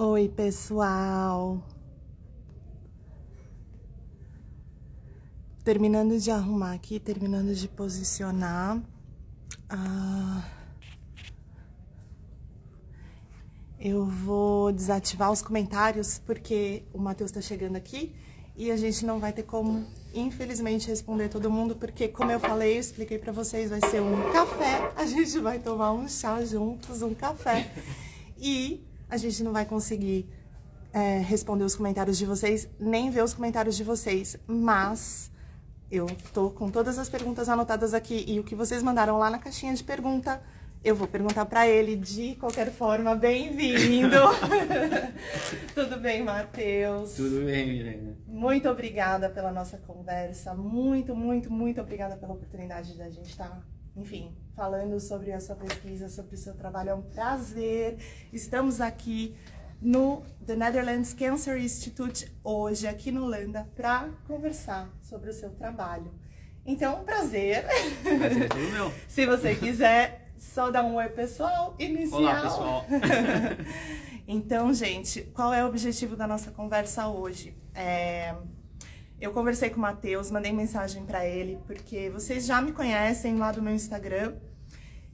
Oi, pessoal. Terminando de arrumar aqui, terminando de posicionar. Eu vou desativar os comentários porque o Matheus tá chegando aqui e a gente não vai ter como, infelizmente, responder todo mundo, porque, como eu falei, eu expliquei pra vocês, vai ser um café. A gente vai tomar um chá juntos, um café. E a gente não vai conseguir responder os comentários de vocês, nem ver os comentários de vocês, mas eu tô com todas as perguntas anotadas aqui e o que vocês mandaram lá na caixinha de pergunta, eu vou perguntar pra ele de qualquer forma. Bem-vindo! Tudo bem, Matheus? Tudo bem, Milena. Muito obrigada pela nossa conversa, muito obrigada pela oportunidade da gente estar, enfim, falando sobre a sua pesquisa, sobre o seu trabalho. É um prazer. Estamos aqui no The Netherlands Cancer Institute hoje, aqui na Holanda, para conversar sobre o seu trabalho. Então, um prazer. Prazer é todo meu. Se você quiser, só dar um oi, pessoal, inicial. Olá, pessoal. Então, gente, qual é o objetivo da nossa conversa hoje? Eu conversei com o Matheus, mandei mensagem para ele, porque vocês já me conhecem lá do meu Instagram,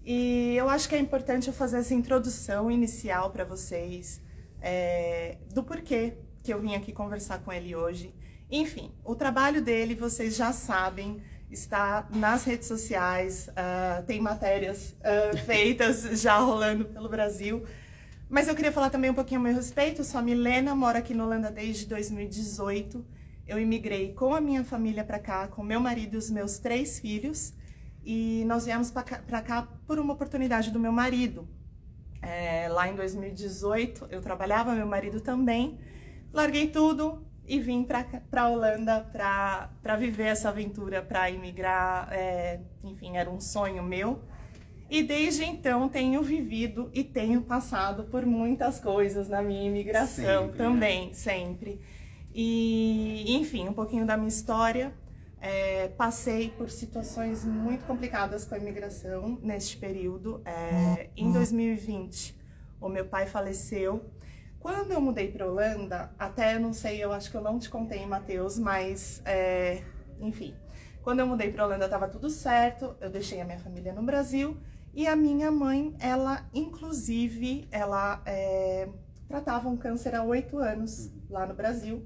e eu acho que é importante eu fazer essa introdução inicial para vocês, do porquê que eu vim aqui conversar com ele hoje. Enfim, o trabalho dele, vocês já sabem, está nas redes sociais, tem matérias feitas já rolando pelo Brasil. Mas eu queria falar também um pouquinho a meu respeito. Eu sou a Milena, moro aqui na Holanda desde 2018. Eu imigrei com a minha família para cá, com meu marido e os meus 3 filhos. E nós viemos para cá por uma oportunidade do meu marido. Lá em 2018 eu trabalhava, meu marido também. Larguei tudo e vim para a Holanda para viver essa aventura, para imigrar. Enfim, era um sonho meu. E desde então tenho vivido e tenho passado por muitas coisas na minha imigração Sempre, também, sempre. E, enfim, um pouquinho da minha história. Passei por situações muito complicadas com a imigração neste período. Em 2020, o meu pai faleceu. Quando eu mudei para a Holanda, até eu não sei, eu acho que eu não te contei, Matheus, mas, enfim. Quando eu mudei para a Holanda, estava tudo certo, eu deixei a minha família no Brasil e a minha mãe, ela, inclusive, ela tratava um câncer há 8 anos lá no Brasil.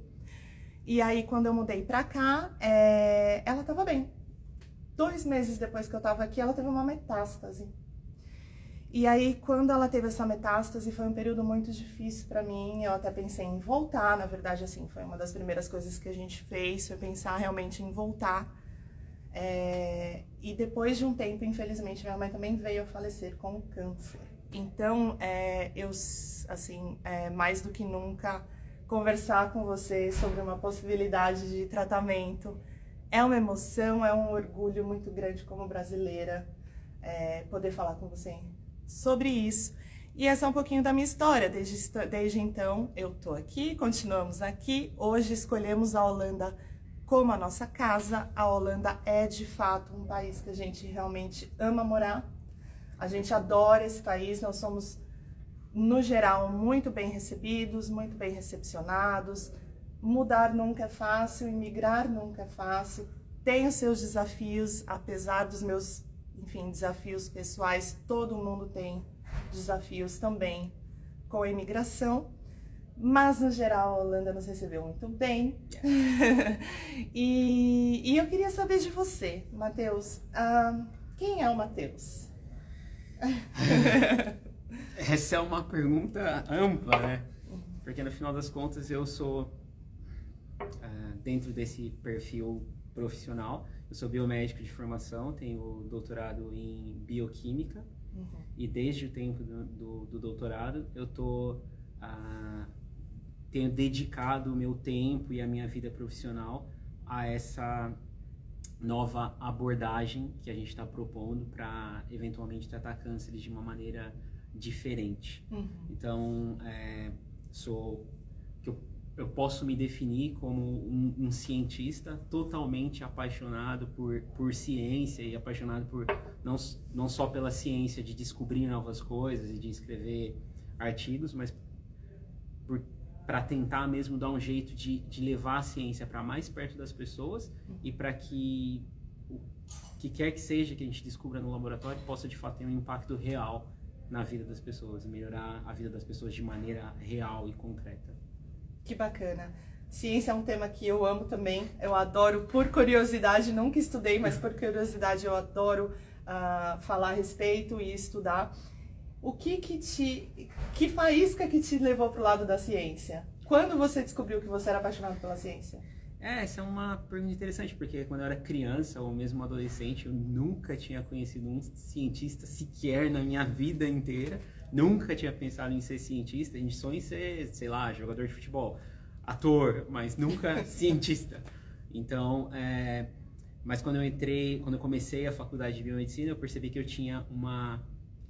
E aí, quando eu mudei para cá, ela estava bem. 2 meses depois que eu estava aqui, ela teve uma metástase. E aí, quando ela teve essa metástase, foi um período muito difícil para mim. Eu até pensei em voltar, na verdade, assim, foi uma das primeiras coisas que a gente fez, foi pensar realmente em voltar. E depois de um tempo, infelizmente, minha mãe também veio a falecer com câncer. Então, eu, assim, mais do que nunca, conversar com você sobre uma possibilidade de tratamento é uma emoção, é um orgulho muito grande como brasileira, poder falar com você sobre isso. E essa é um pouquinho da minha história. Desde então, eu tô aqui, continuamos aqui. Hoje escolhemos a Holanda como a nossa casa. A Holanda é, de fato, um país que a gente realmente ama morar. A gente adora esse país, nós somos, no geral, muito bem recebidos, muito bem recepcionados. Mudar nunca é fácil, imigrar nunca é fácil. Tem os seus desafios, apesar dos meus, enfim, desafios pessoais, todo mundo tem desafios também com a imigração. Mas, no geral, a Holanda nos recebeu muito bem. E eu queria saber de você, Matheus. Quem é o Matheus? Essa é uma pergunta ampla, né? Porque, no final das contas, eu sou, dentro desse perfil profissional, eu sou biomédico de formação, tenho doutorado em bioquímica. E desde o tempo do doutorado, eu tenho dedicado o meu tempo e a minha vida profissional a essa nova abordagem que a gente está propondo para eventualmente tratar cânceres de uma maneira diferente. Então, eu posso me definir como um cientista totalmente apaixonado por ciência e apaixonado por não só pela ciência de descobrir novas coisas e de escrever artigos, mas para tentar mesmo dar um jeito de levar a ciência para mais perto das pessoas e para que o que quer que seja que a gente descubra no laboratório possa de fato ter um impacto real na vida das pessoas, melhorar a vida das pessoas de maneira real e concreta. Que bacana. Ciência é um tema que eu amo também, eu adoro por curiosidade, nunca estudei, mas por curiosidade eu adoro falar a respeito e estudar. O que faísca que te levou para o lado da ciência? Quando você descobriu que você era apaixonado pela ciência? Essa é uma pergunta interessante, porque quando eu era criança ou mesmo adolescente, eu nunca tinha conhecido um cientista sequer na minha vida inteira. Nunca tinha pensado em ser cientista, em sonho em ser, sei lá, jogador de futebol, ator, mas nunca cientista. Então, mas quando eu comecei a faculdade de biomedicina, eu percebi que eu tinha uma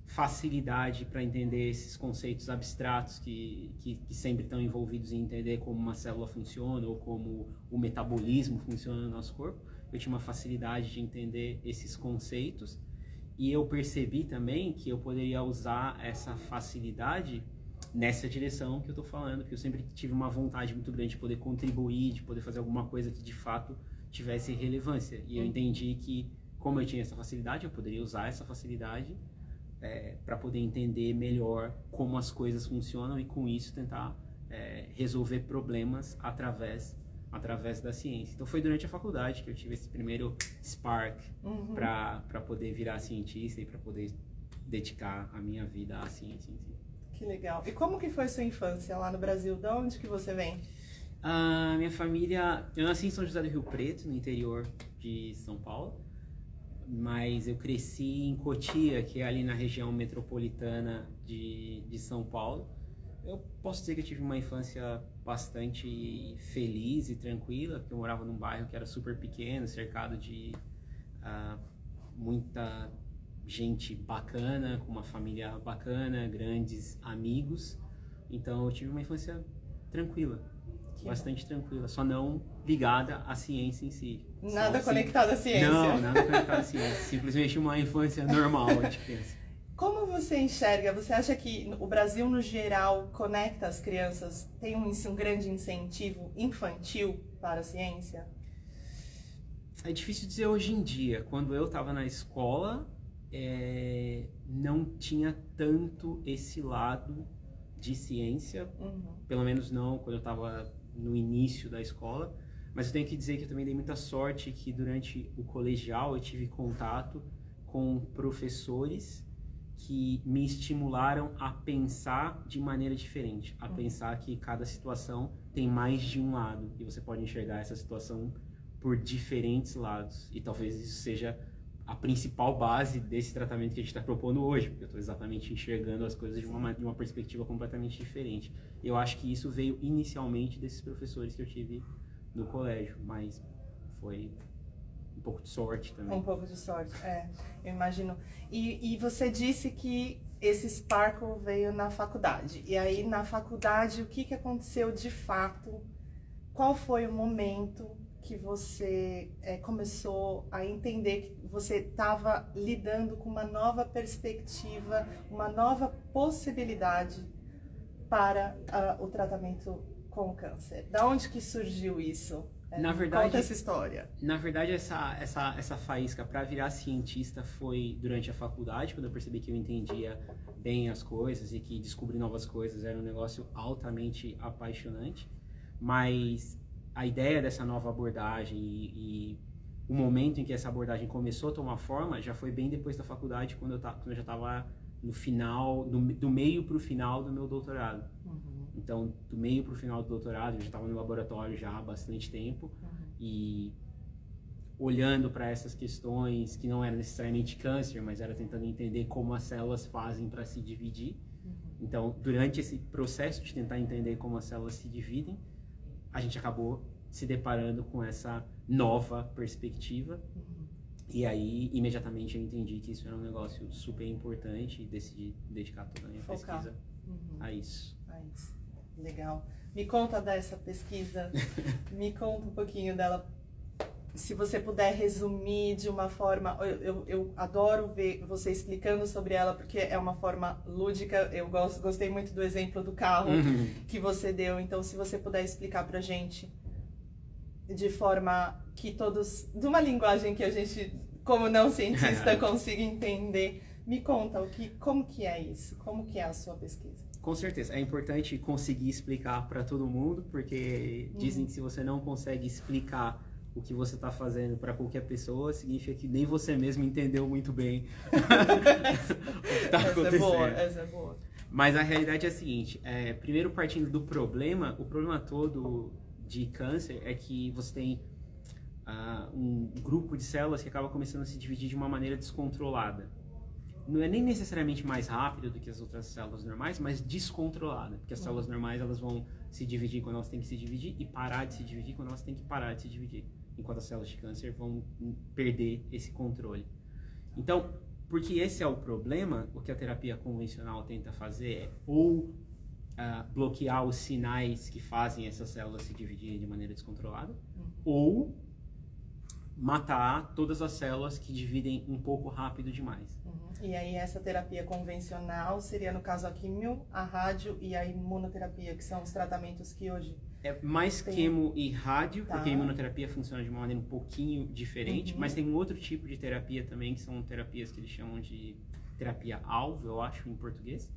facilidade para entender esses conceitos abstratos que sempre estão envolvidos em entender como uma célula funciona ou como o metabolismo funciona no nosso corpo. Eu tinha uma facilidade de entender esses conceitos e eu percebi também que eu poderia usar essa facilidade nessa direção que eu estou falando, porque eu sempre tive uma vontade muito grande de poder contribuir, de poder fazer alguma coisa que de fato tivesse relevância. E eu entendi que, como eu tinha essa facilidade, eu poderia usar essa facilidade para poder entender melhor como as coisas funcionam e com isso tentar resolver problemas através da ciência. Então foi durante a faculdade que eu tive esse primeiro spark para poder virar cientista e para poder dedicar a minha vida à ciência em si. Que legal. E como que foi sua infância lá no Brasil? De onde que você vem? A minha família... Eu nasci em São José do Rio Preto, no interior de São Paulo. Mas eu cresci em Cotia, que é ali na região metropolitana de São Paulo. Eu posso dizer que eu tive uma infância bastante feliz e tranquila, porque eu morava num bairro que era super pequeno, cercado de muita gente bacana, com uma família bacana, grandes amigos. Então eu tive uma infância tranquila. Bastante tranquila, só não ligada à ciência em si. Nada conectado à ciência. Não, nada conectado à ciência. Simplesmente uma infância normal de criança. Como você enxerga? Você acha que o Brasil, no geral, conecta as crianças? Tem um grande incentivo infantil para a ciência? É difícil dizer hoje em dia. Quando eu estava na escola, não tinha tanto esse lado de ciência. Pelo menos não quando eu estava no início da escola, mas eu tenho que dizer que eu também dei muita sorte que durante o colegial eu tive contato com professores que me estimularam a pensar de maneira diferente, a pensar que cada situação tem mais de um lado e você pode enxergar essa situação por diferentes lados e talvez isso seja a principal base desse tratamento que a gente está propondo hoje, porque eu estou exatamente enxergando as coisas de uma perspectiva completamente diferente. Eu acho que isso veio inicialmente desses professores que eu tive no colégio, mas foi um pouco de sorte também. Um pouco de sorte, eu imagino. E você disse que esse sparkle veio na faculdade. E aí, na faculdade, o que aconteceu de fato? Qual foi o momento que você começou a entender que você estava lidando com uma nova perspectiva, uma nova possibilidade para o tratamento com o câncer? Da onde que surgiu isso? Na verdade, conta essa história. Na verdade, essa faísca para virar cientista foi durante a faculdade, quando eu percebi que eu entendia bem as coisas e que descobrir novas coisas era um negócio altamente apaixonante. Mas a ideia dessa nova abordagem e o momento em que essa abordagem começou a tomar forma já foi bem depois da faculdade, quando eu já estava no final, do meio para o final do meu doutorado. Então, do meio para o final do doutorado, eu já estava no laboratório já há bastante tempo e olhando para essas questões que não era necessariamente câncer, mas era tentando entender como as células fazem para se dividir. Então, durante esse processo de tentar entender como as células se dividem, a gente acabou se deparando com essa nova perspectiva. E aí, imediatamente, eu entendi que isso era um negócio super importante e decidi dedicar toda a minha pesquisa a isso. Legal. Me conta dessa pesquisa, me conta um pouquinho dela. se você puder resumir de uma forma, eu adoro ver você explicando sobre ela, porque é uma forma lúdica. Eu gostei muito do exemplo do carro que você deu. Então, se você puder explicar pra gente de forma que todos, de uma linguagem que a gente, como não cientista, consiga entender, me conta como que é isso, como que é a sua pesquisa. Com certeza, é importante conseguir explicar para todo mundo, porque dizem que se você não consegue explicar o que você está fazendo para qualquer pessoa, significa que nem você mesmo entendeu muito bem o que está acontecendo. Essa é boa. Mas a realidade é a seguinte, primeiro partindo do problema, o problema todo de câncer é que você tem um grupo de células que acaba começando a se dividir de uma maneira descontrolada. Não é nem necessariamente mais rápido do que as outras células normais, mas descontrolada, porque as células normais elas vão se dividir quando elas têm que se dividir e parar de se dividir quando elas têm que parar de se dividir, enquanto as células de câncer vão perder esse controle. Então, porque esse é o problema, o que a terapia convencional tenta fazer é ou bloquear os sinais que fazem essas células se dividirem de maneira descontrolada, ou matar todas as células que dividem um pouco rápido demais. E aí essa terapia convencional seria, no caso, a quimio, a rádio e a imunoterapia, que são os tratamentos que hoje... É mais quimo e rádio, porque a imunoterapia funciona de uma maneira um pouquinho diferente, mas tem um outro tipo de terapia também, que são terapias que eles chamam de terapia-alvo, eu acho, em português.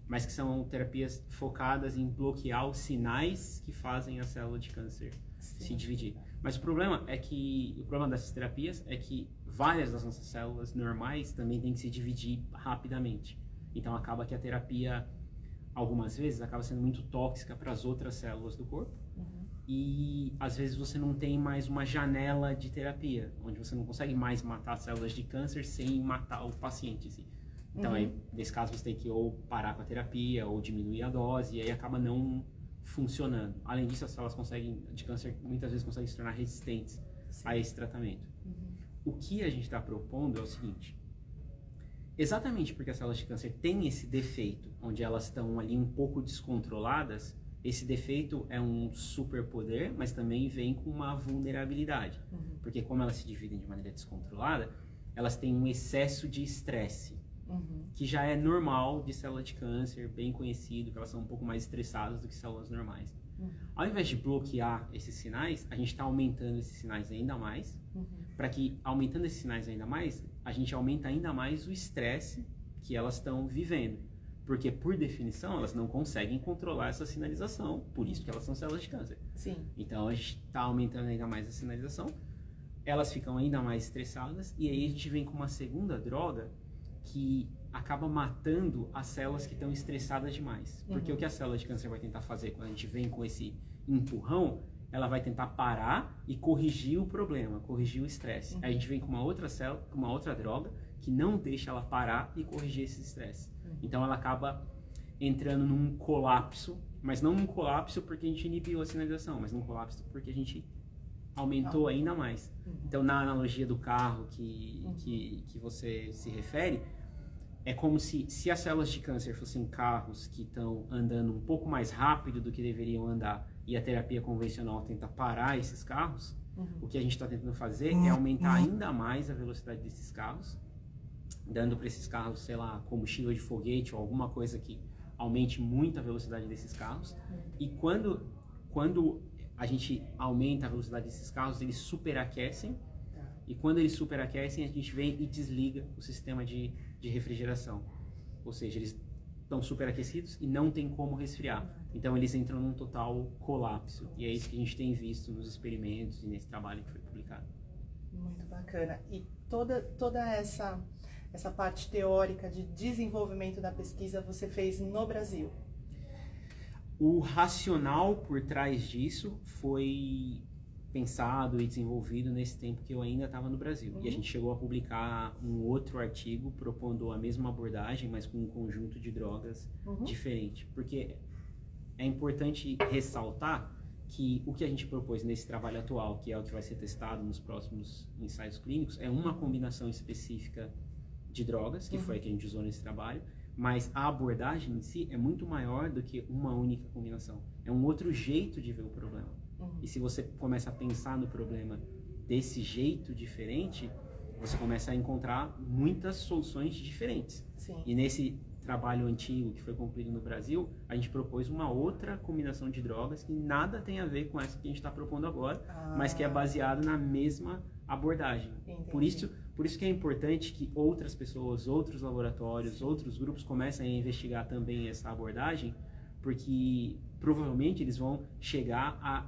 Mas que são terapias focadas em bloquear os sinais que fazem a célula de câncer se dividir. Mas o problema dessas terapias é que várias das nossas células normais também têm que se dividir rapidamente. Então acaba que a terapia, algumas vezes, acaba sendo muito tóxica para as outras células do corpo. E às vezes você não tem mais uma janela de terapia, onde você não consegue mais matar células de câncer sem matar o paciente. Assim. Então aí, nesse caso, você tem que ou parar com a terapia ou diminuir a dose, e aí acaba não funcionando. Além disso, as células de câncer muitas vezes conseguem se tornar resistentes a esse tratamento. O que a gente está propondo é o seguinte: exatamente porque as células de câncer têm esse defeito, onde elas estão ali um pouco descontroladas, esse defeito é um superpoder, mas também vem com uma vulnerabilidade. Porque como elas se dividem de maneira descontrolada, elas têm um excesso de estresse. Que já é normal de célula de câncer, bem conhecido, que elas são um pouco mais estressadas do que células normais. Ao invés de bloquear esses sinais, a gente está aumentando esses sinais ainda mais, para que, aumentando esses sinais ainda mais, a gente aumenta ainda mais o estresse que elas estão vivendo. Porque, por definição, elas não conseguem controlar essa sinalização, por isso que elas são células de câncer. Então, a gente está aumentando ainda mais a sinalização, elas ficam ainda mais estressadas, e aí a gente vem com uma segunda droga que acaba matando as células que estão estressadas demais. Porque o que a célula de câncer vai tentar fazer quando a gente vem com esse empurrão, ela vai tentar parar e corrigir o problema, corrigir o estresse. Aí a gente vem com uma outra célula, com uma outra droga, que não deixa ela parar e corrigir esse estresse. Então ela acaba entrando num colapso, mas não num colapso porque a gente inibiu a sinalização, mas num colapso porque a gente aumentou ainda mais. Então, na analogia do carro que você se refere, é como se as células de câncer fossem carros que estão andando um pouco mais rápido do que deveriam andar, e a terapia convencional tenta parar esses carros, o que a gente está tentando fazer é aumentar ainda mais a velocidade desses carros, dando para esses carros, sei lá, combustível de foguete ou alguma coisa que aumente muito a velocidade desses carros. E quando a gente aumenta a velocidade desses carros, eles superaquecem. E quando eles superaquecem, a gente vem e desliga o sistema de refrigeração. Ou seja, eles estão superaquecidos e não tem como resfriar. Então eles entram num total colapso. E é isso que a gente tem visto nos experimentos e nesse trabalho que foi publicado. Muito bacana. E toda essa parte teórica de desenvolvimento da pesquisa você fez no Brasil? O racional por trás disso foi pensado e desenvolvido nesse tempo que eu ainda estava no Brasil. E a gente chegou a publicar um outro artigo propondo a mesma abordagem, mas com um conjunto de drogas diferente. Porque é importante ressaltar que o que a gente propôs nesse trabalho atual, que é o que vai ser testado nos próximos ensaios clínicos, é uma combinação específica de drogas, que foi a que a gente usou nesse trabalho, mas a abordagem em si é muito maior do que uma única combinação. É um outro jeito de ver o problema. E se você começa a pensar no problema desse jeito diferente, você começa a encontrar muitas soluções diferentes. Sim. E nesse trabalho antigo que foi concluído no Brasil, a gente propôs uma outra combinação de drogas que nada tem a ver com essa que a gente está propondo agora, mas que é baseado na mesma abordagem. Entendi. Por isso que é importante que outras pessoas, outros laboratórios, outros grupos comecem a investigar também essa abordagem, porque provavelmente eles vão chegar a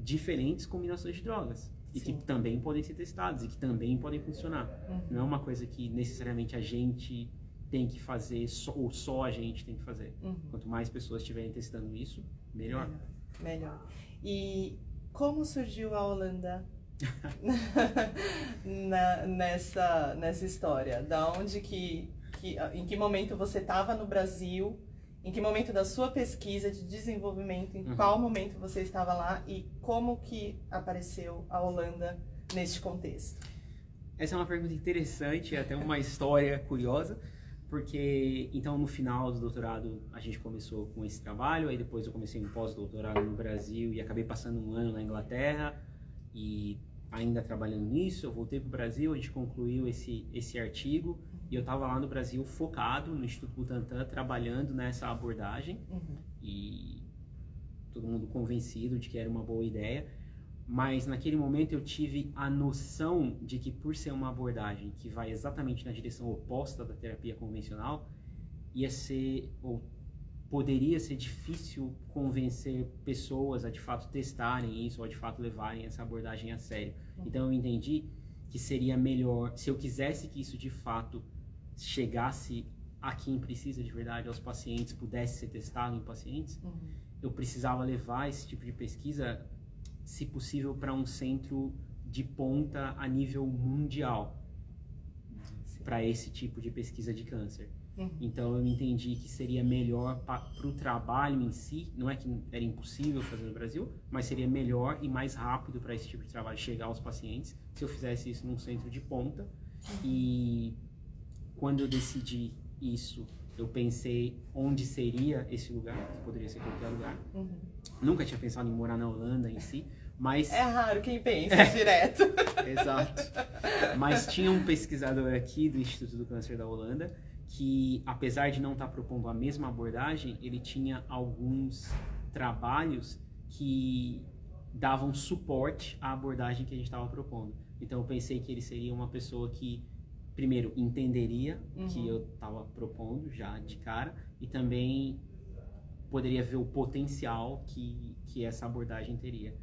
diferentes combinações de drogas. E que também podem ser testadas e que também podem funcionar. Não é uma coisa que necessariamente a gente tem que fazer, ou só a gente tem que fazer. Quanto mais pessoas estiverem testando isso, melhor. Melhor. E como surgiu a Holanda nessa história? Da onde em que momento você estava no Brasil? Em que momento da sua pesquisa de desenvolvimento, em qual momento você estava lá e como que apareceu a Holanda neste contexto? Essa é uma pergunta interessante, é até uma história curiosa, porque então no final do doutorado a gente começou com esse trabalho, aí depois eu comecei um pós-doutorado no Brasil e acabei passando um ano na Inglaterra e ainda trabalhando nisso, eu voltei para o Brasil, a gente concluiu esse artigo. E eu estava lá no Brasil focado no Instituto Butantan, trabalhando nessa abordagem. E todo mundo convencido de que era uma boa ideia. Mas naquele momento eu tive a noção de que por ser uma abordagem que vai exatamente na direção oposta da terapia convencional, ia ser, ou poderia ser difícil convencer pessoas a de fato testarem isso, ou a de fato levarem essa abordagem a sério. Então eu entendi que seria melhor, se eu quisesse que isso de fato chegasse a quem precisa de verdade, aos pacientes, pudesse ser testado em pacientes, eu precisava levar esse tipo de pesquisa, se possível, para um centro de ponta a nível mundial, para esse tipo de pesquisa de câncer. Então eu entendi que seria melhor para o trabalho em si, não é que era impossível fazer no Brasil, mas seria melhor e mais rápido para esse tipo de trabalho chegar aos pacientes se eu fizesse isso num centro de ponta. E quando eu decidi isso, eu pensei onde seria esse lugar, que poderia ser qualquer lugar. Nunca tinha pensado em morar na Holanda em si, mas... É raro quem pensa direto. Exato. Mas tinha um pesquisador aqui do Instituto do Câncer da Holanda que, apesar de não estar propondo a mesma abordagem, ele tinha alguns trabalhos que davam suporte à abordagem que a gente estava propondo. Então eu pensei que ele seria uma pessoa que, primeiro, entenderia o que eu estava propondo já de cara e também poderia ver o potencial que essa abordagem teria.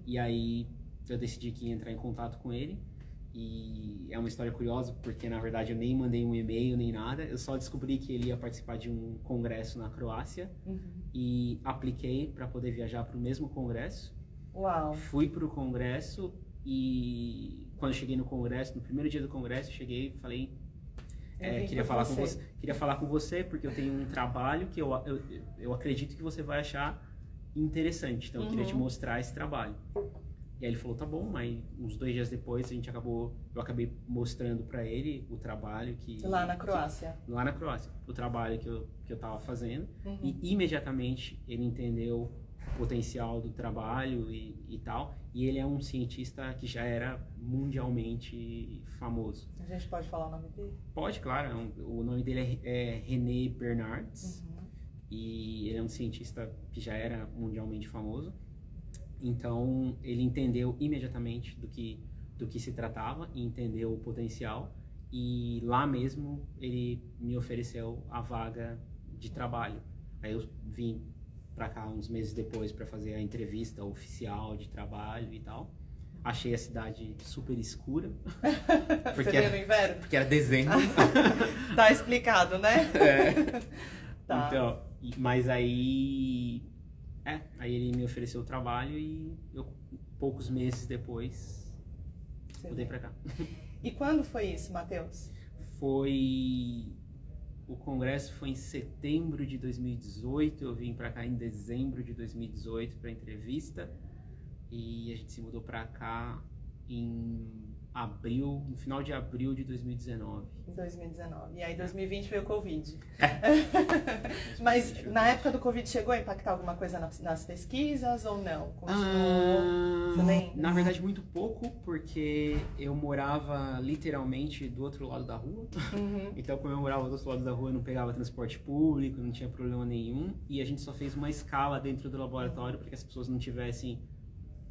E aí eu decidi que ia entrar em contato com ele. E é uma história curiosa, porque na verdade eu nem mandei um e-mail nem nada, eu só descobri que ele ia participar de um congresso na Croácia e apliquei para poder viajar para o mesmo congresso. Uau! Fui para o congresso e quando eu cheguei no congresso, no primeiro dia do congresso, eu cheguei e falei, queria falar com você porque eu tenho um trabalho que eu acredito que você vai achar interessante, então eu queria te mostrar esse trabalho. E aí ele falou, tá bom, aí uns 2 dias depois eu acabei mostrando para ele o trabalho lá na Croácia. Lá na Croácia, o trabalho que eu tava fazendo. E imediatamente ele entendeu o potencial do trabalho e tal. E ele é um cientista que já era mundialmente famoso. A gente pode falar o nome dele? Pode, claro. O nome dele é René Bernards. E ele é um cientista que já era mundialmente famoso. Então, ele entendeu imediatamente do que se tratava e entendeu o potencial. E lá mesmo, ele me ofereceu a vaga de trabalho. Aí eu vim para cá uns meses depois para fazer a entrevista oficial de trabalho e tal. Achei a cidade super escura. Porque Você veio no inverno? Porque era dezembro. Tá explicado, né? Tá. Então, mas aí ele me ofereceu o trabalho e eu, poucos meses depois, mudei pra cá. E quando foi isso, Matheus? O congresso foi em setembro de 2018, eu vim pra cá em dezembro de 2018 pra entrevista e a gente se mudou pra cá em no final de abril de 2019. Em 2019. E aí 2020 veio o Covid. Mas na época do Covid chegou a impactar alguma coisa nas pesquisas ou não? Continuou? Você lembra? Na verdade, muito pouco, porque eu morava literalmente do outro lado da rua. Então, como eu morava do outro lado da rua, eu não pegava transporte público, não tinha problema nenhum. E a gente só fez uma escala dentro do laboratório para que as pessoas não tivessem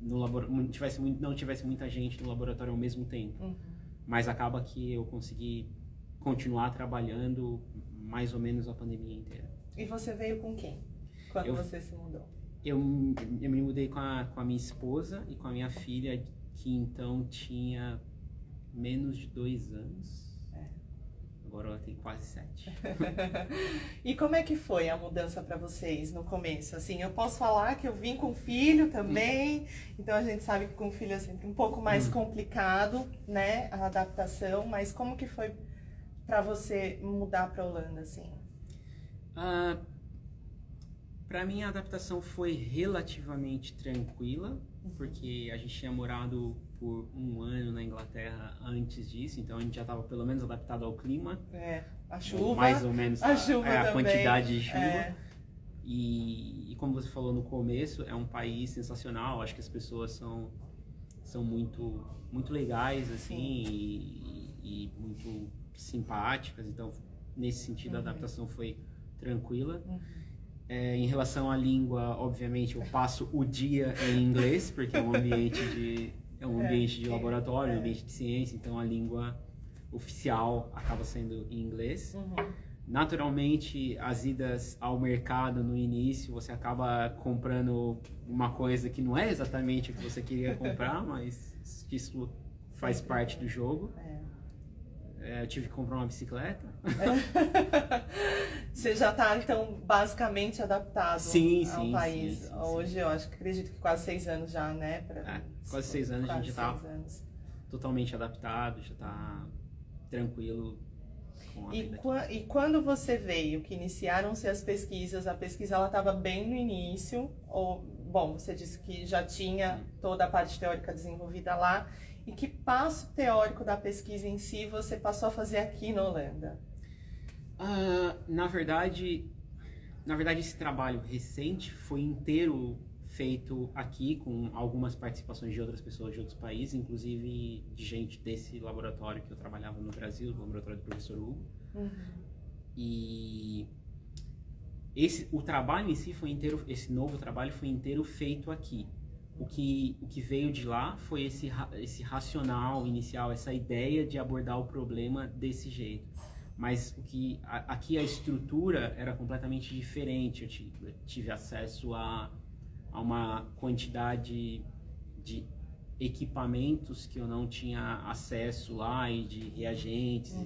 não tivesse muita gente no laboratório ao mesmo tempo. Mas acaba que eu consegui continuar trabalhando mais ou menos a pandemia inteira. E você veio com quem? Quando você se mudou? Eu me mudei com a minha esposa e com a minha filha, que então tinha menos de 2 anos. Agora ela tem quase 7. E como é que foi a mudança para vocês no começo? Assim, eu posso falar que eu vim com filho também, então a gente sabe que com filho é sempre um pouco mais complicado, né, a adaptação, mas como que foi para você mudar para a Holanda, assim? Para mim a adaptação foi relativamente tranquila, porque a gente tinha morado por 1 ano na Inglaterra antes disso, então a gente já estava pelo menos adaptado ao clima. A chuva. Mais ou menos a chuva a também. quantidade de chuva. E como você falou no começo, é um país sensacional. Acho que as pessoas são muito, muito legais, assim, e muito simpáticas. Então, nesse sentido, a adaptação foi tranquila. Em relação à língua, obviamente, eu passo o dia em inglês, porque é um ambiente de laboratório, um ambiente de ciência, então a língua oficial acaba sendo em inglês. Naturalmente, as idas ao mercado no início, você acaba comprando uma coisa que não é exatamente o que você queria comprar, mas isso faz parte do jogo. Eu tive que comprar uma bicicleta. Você já está, então, basicamente adaptado ao país. Sim. Hoje, eu acredito que quase 6 anos já, né? Quase 6 anos a gente já está totalmente adaptado, já está tranquilo com a vida. E quando você veio, que iniciaram-se as pesquisas, a pesquisa ela estava bem no início, bom, você disse que já tinha toda a parte teórica desenvolvida lá, e que passo teórico da pesquisa em si você passou a fazer aqui na Holanda? Na verdade, esse trabalho recente foi inteiro feito aqui, com algumas participações de outras pessoas de outros países, inclusive de gente desse laboratório que eu trabalhava no Brasil, do laboratório do professor Hugo. E o trabalho em si foi inteiro, esse novo trabalho foi inteiro feito aqui. O que veio de lá foi esse racional inicial, essa ideia de abordar o problema desse jeito. Mas aqui a estrutura era completamente diferente. Eu tive acesso a uma quantidade de equipamentos que eu não tinha acesso lá, e de reagentes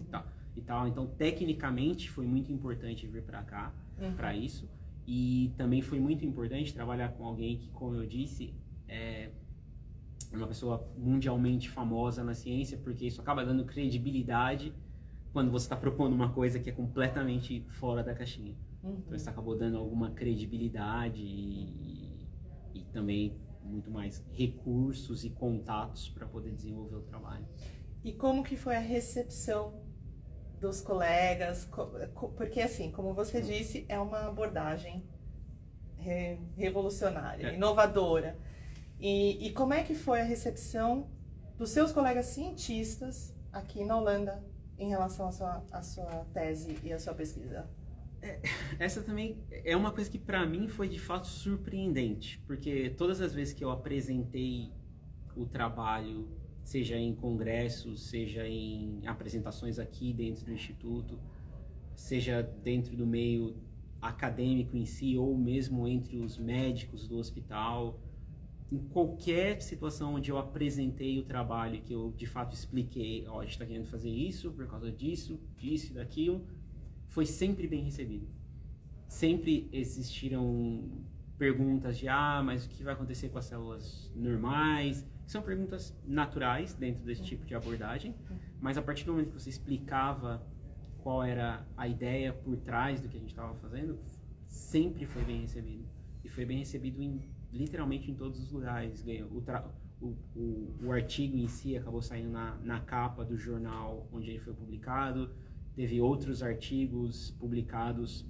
e tal. Então, tecnicamente, foi muito importante vir para cá, para isso. E também foi muito importante trabalhar com alguém que, como eu disse, é uma pessoa mundialmente famosa na ciência, porque isso acaba dando credibilidade quando você está propondo uma coisa que é completamente fora da caixinha. Então isso acabou dando alguma credibilidade e também muito mais recursos e contatos para poder desenvolver o trabalho. E como que foi a recepção dos colegas? Porque assim, como você disse, é uma abordagem revolucionária, inovadora. E como é que foi a recepção dos seus colegas cientistas aqui na Holanda em relação à sua tese e à sua pesquisa? Essa também é uma coisa que para mim foi de fato surpreendente, porque todas as vezes que eu apresentei o trabalho, seja em congressos, seja em apresentações aqui dentro do Instituto, seja dentro do meio acadêmico em si, ou mesmo entre os médicos do hospital, em qualquer situação onde eu apresentei o trabalho, que eu de fato expliquei, a gente está querendo fazer isso por causa disso e daquilo, foi sempre bem recebido. Sempre existiram perguntas de, mas o que vai acontecer com as células normais? São perguntas naturais dentro desse tipo de abordagem, mas a partir do momento que você explicava qual era a ideia por trás do que a gente estava fazendo, sempre foi bem recebido. E foi bem recebido literalmente em todos os lugares. o artigo em si acabou saindo na capa do jornal onde ele foi publicado. Teve outros artigos publicados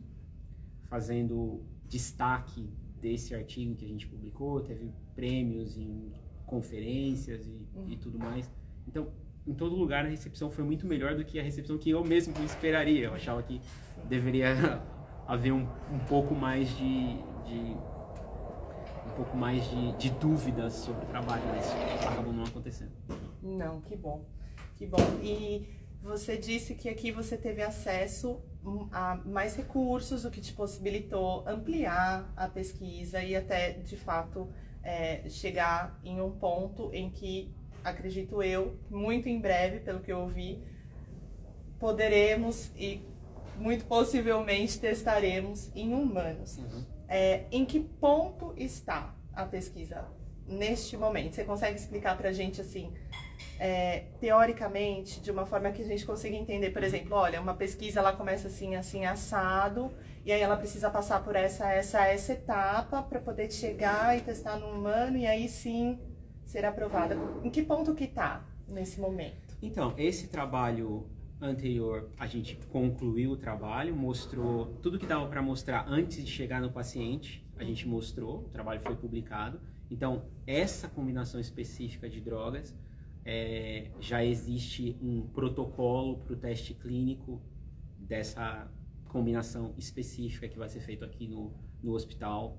fazendo destaque desse artigo que a gente publicou. Teve prêmios em conferências e tudo mais. Então, em todo lugar a recepção foi muito melhor do que a recepção que eu mesmo esperaria. Eu achava que deveria haver um pouco mais de dúvidas sobre o trabalho, mas acabou não acontecendo. Não, que bom, que bom. E você disse que aqui você teve acesso a mais recursos, o que te possibilitou ampliar a pesquisa e até, de fato, chegar em um ponto em que, acredito eu, muito em breve, pelo que eu ouvi, poderemos e muito possivelmente testaremos em humanos. Em que ponto está a pesquisa neste momento? Você consegue explicar pra gente, assim, teoricamente, de uma forma que a gente consiga entender, por exemplo, olha, uma pesquisa ela começa assim, assim, assado, e aí ela precisa passar por essa etapa para poder chegar e testar no humano, e aí sim ser aprovada. Em que ponto que está nesse momento? Então, esse trabalho anterior, a gente concluiu o trabalho, mostrou tudo que dava para mostrar antes de chegar no paciente, a gente mostrou, o trabalho foi publicado. Então, essa combinação específica de drogas, já existe um protocolo para o teste clínico dessa combinação específica que vai ser feito aqui no hospital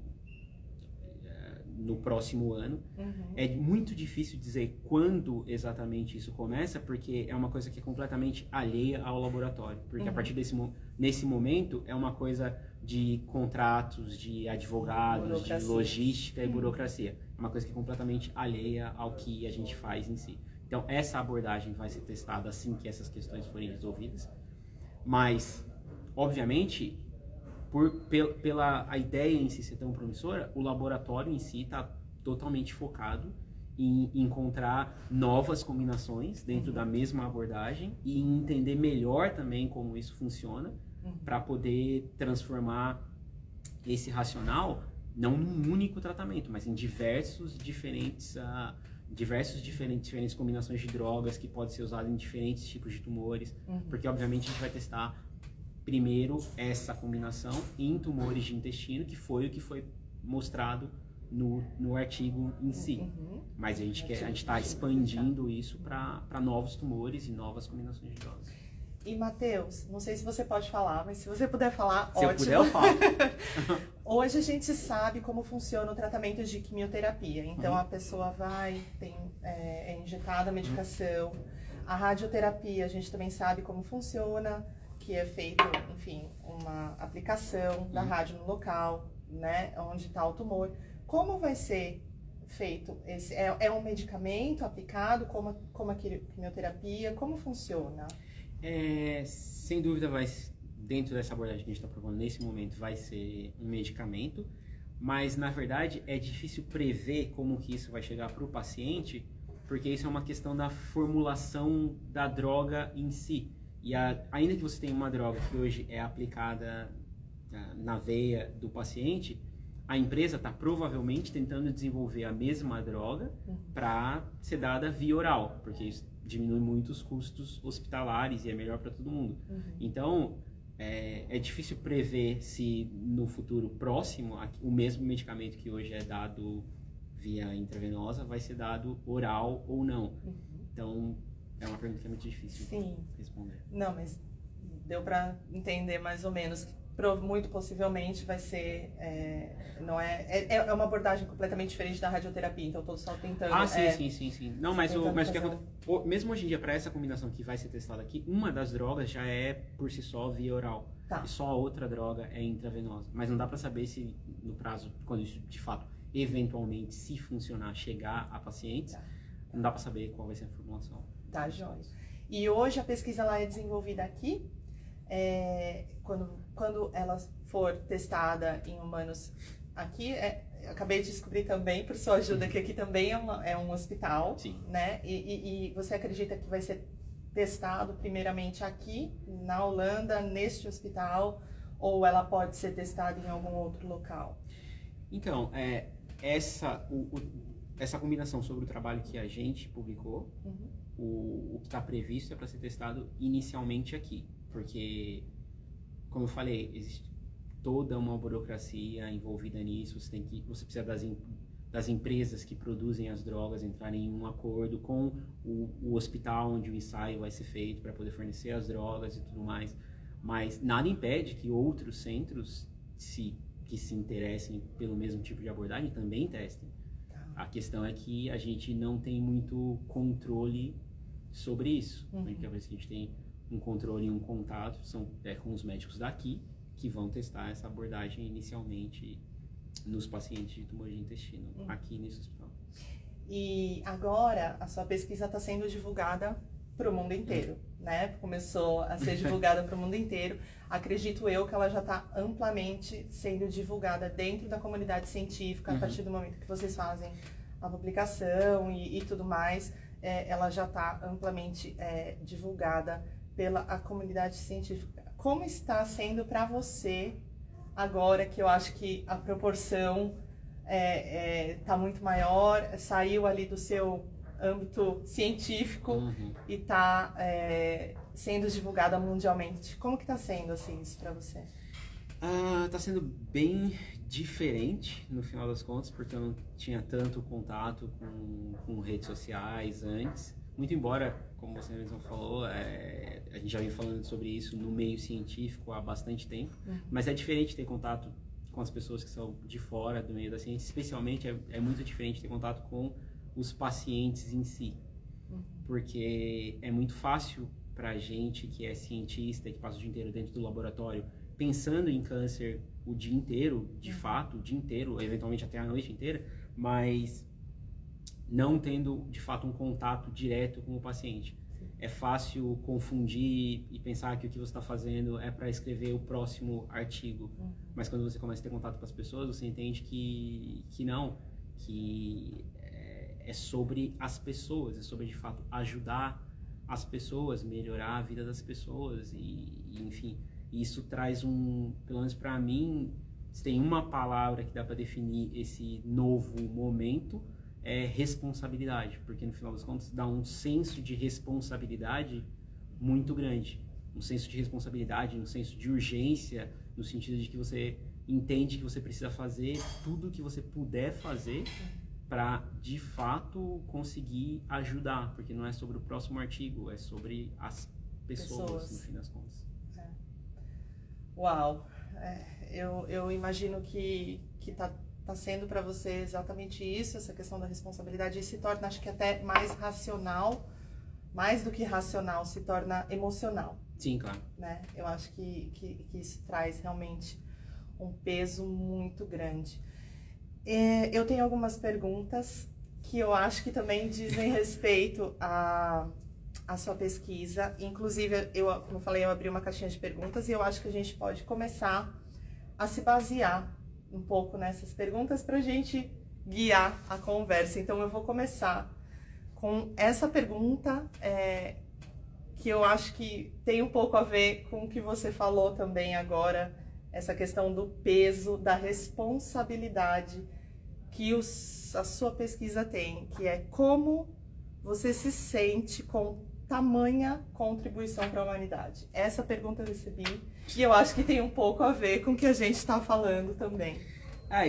no próximo ano. É muito difícil dizer quando exatamente isso começa, porque é uma coisa que é completamente alheia ao laboratório. Porque a partir nesse momento é uma coisa de contratos, de advogados, de logística e burocracia. É uma coisa que é completamente alheia ao que a gente faz em si. Então, essa abordagem vai ser testada assim que essas questões forem resolvidas. Mas, obviamente, pela a ideia em si ser tão promissora, o laboratório em si está totalmente focado em encontrar novas combinações dentro da mesma abordagem e em entender melhor também como isso funciona para poder transformar esse racional não num único tratamento, mas em diferentes combinações de drogas que podem ser usadas em diferentes tipos de tumores, porque obviamente a gente vai testar primeiro essa combinação em tumores de intestino, que foi o que foi mostrado no artigo em si. Mas a gente está expandindo isso para novos tumores e novas combinações de drogas. E, Matheus, não sei se você pode falar, mas se você puder falar, se ótimo. Se eu puder, eu falo. Hoje a gente sabe como funciona o tratamento de quimioterapia. Então, a pessoa vai, é injetada a medicação. A radioterapia, a gente também sabe como funciona, que é feito, enfim, uma aplicação da rádio no local, né, onde está o tumor. Como vai ser feito esse? É um medicamento aplicado como a quimioterapia? Como funciona? Sem dúvida, dentro dessa abordagem que a gente está propondo nesse momento, vai ser um medicamento, mas na verdade é difícil prever como que isso vai chegar para o paciente, porque isso é uma questão da formulação da droga em si. E ainda que você tenha uma droga que hoje é aplicada na veia do paciente, a empresa está provavelmente tentando desenvolver a mesma droga para ser dada via oral, porque isso diminui muito os custos hospitalares e é melhor para todo mundo. Então, é difícil prever se no futuro próximo o mesmo medicamento que hoje é dado via intravenosa vai ser dado oral ou não. Então, é uma pergunta que é muito difícil responder. Não, mas deu para entender mais ou menos. Muito possivelmente vai ser, não é uma abordagem completamente diferente da radioterapia, então estou só tentando... Sim. Não, mas mesmo hoje em dia, para essa combinação que vai ser testada aqui, uma das drogas já é por si só via oral. Tá. E só a outra droga é intravenosa. Mas não dá para saber se no prazo, quando isso de fato, eventualmente, se funcionar, chegar a pacientes, não dá para saber qual vai ser a formulação. Tá, jóia. E hoje a pesquisa lá é desenvolvida aqui, quando ela for testada em humanos aqui, acabei de descobrir também, por sua ajuda, que aqui também é um hospital, né? E você acredita que vai ser testado primeiramente aqui, na Holanda, neste hospital, ou ela pode ser testada em algum outro local? Então, essa combinação sobre o trabalho que a gente publicou, Uhum. o que está previsto é para ser testado inicialmente aqui, porque, como eu falei, existe toda uma burocracia envolvida nisso. Você precisa das empresas que produzem as drogas entrarem em um acordo com o hospital onde o ensaio vai ser feito para poder fornecer as drogas e tudo mais. Mas nada impede que outros centros que se interessem pelo mesmo tipo de abordagem também testem. A questão é que a gente não tem muito controle sobre isso. A única vez que a gente tem um controle e um contato é com os médicos daqui, que vão testar essa abordagem inicialmente nos pacientes de tumor de intestino, aqui nesse hospital. E agora a sua pesquisa está sendo divulgada para o mundo inteiro, né? Começou a ser divulgada para o mundo inteiro. Acredito eu que ela já está amplamente sendo divulgada dentro da comunidade científica, a partir do momento que vocês fazem a publicação e tudo mais, ela já está amplamente divulgada pela a comunidade científica. Como está sendo para você agora, que eu acho que a proporção está muito maior, saiu ali do seu âmbito científico e está sendo divulgada mundialmente? Como que está sendo assim, isso para você? Está sendo bem diferente, no final das contas, porque eu não tinha tanto contato com redes sociais antes. Muito embora, como você mesmo falou, a gente já vem falando sobre isso no meio científico há bastante tempo, mas é diferente ter contato com as pessoas que são de fora do meio da ciência, especialmente é muito diferente ter contato com os pacientes em si, porque é muito fácil para a gente que é cientista, que passa o dia inteiro dentro do laboratório, pensando em câncer o dia inteiro, de fato, o dia inteiro, eventualmente até a noite inteira, mas não tendo, de fato, um contato direto com o paciente. É fácil confundir e pensar que o que você está fazendo é para escrever o próximo artigo. Mas quando você começa a ter contato com as pessoas, você entende que não, que é sobre as pessoas, é sobre, de fato, ajudar as pessoas, melhorar a vida das pessoas enfim, isso traz pelo menos para mim, se tem uma palavra que dá para definir esse novo momento, é responsabilidade, porque no final das contas dá um senso de responsabilidade muito grande, um senso de responsabilidade, um senso de urgência, no sentido de que você entende que você precisa fazer tudo o que você puder fazer para, de fato, conseguir ajudar, porque não é sobre o próximo artigo, é sobre as pessoas. No fim das contas. Uau! Eu imagino que tá sendo para você exatamente isso, essa questão da responsabilidade, e se torna, acho que até mais racional, mais do que racional, se torna emocional. Sim, claro. Né? Eu acho que isso traz realmente um peso muito grande. Eu tenho algumas perguntas que eu acho que também dizem respeito à sua pesquisa. Inclusive, como eu falei, eu abri uma caixinha de perguntas e eu acho que a gente pode começar a se basear um pouco nessas perguntas para a gente guiar a conversa. Então, eu vou começar com essa pergunta, que eu acho que tem um pouco a ver com o que você falou também agora, essa questão do peso, da responsabilidade que a sua pesquisa tem, que é como você se sente com tamanha contribuição para a humanidade. Essa pergunta eu recebi e eu acho que tem um pouco a ver com o que a gente está falando também.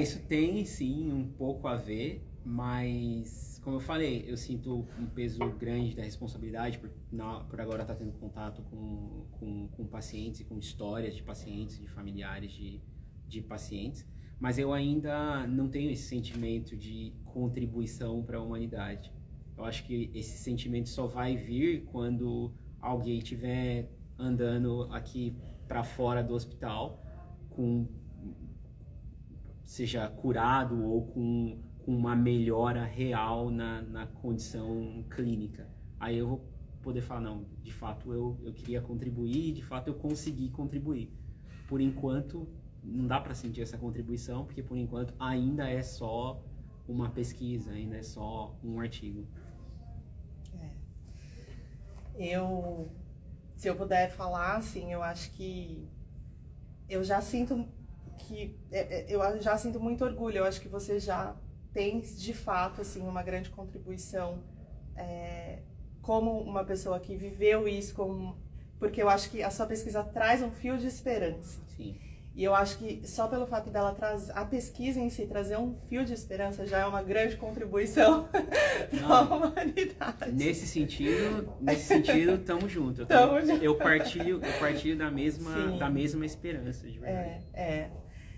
Isso tem sim um pouco a ver, mas como eu falei, eu sinto um peso grande da responsabilidade por agora estar tendo contato com pacientes e com histórias de pacientes, de familiares de pacientes, mas eu ainda não tenho esse sentimento de contribuição para a humanidade. Eu acho que esse sentimento só vai vir quando alguém estiver andando aqui para fora do hospital, seja curado ou com uma melhora real na condição clínica. Aí eu vou poder falar, não, de fato eu queria contribuir, de fato eu consegui contribuir. Por enquanto, não dá para sentir essa contribuição, porque por enquanto ainda é só uma pesquisa, ainda é só um artigo. Se eu puder falar, assim, eu acho que eu já sinto muito orgulho. Eu acho que você já tem de fato assim uma grande contribuição como uma pessoa que viveu isso, porque eu acho que a sua pesquisa traz um fio de esperança. Sim. E eu acho que só pelo fato dela trazer, a pesquisa em si trazer um fio de esperança já é uma grande contribuição para a humanidade. Nesse sentido, tamo junto. Eu partilho da mesma esperança, de verdade.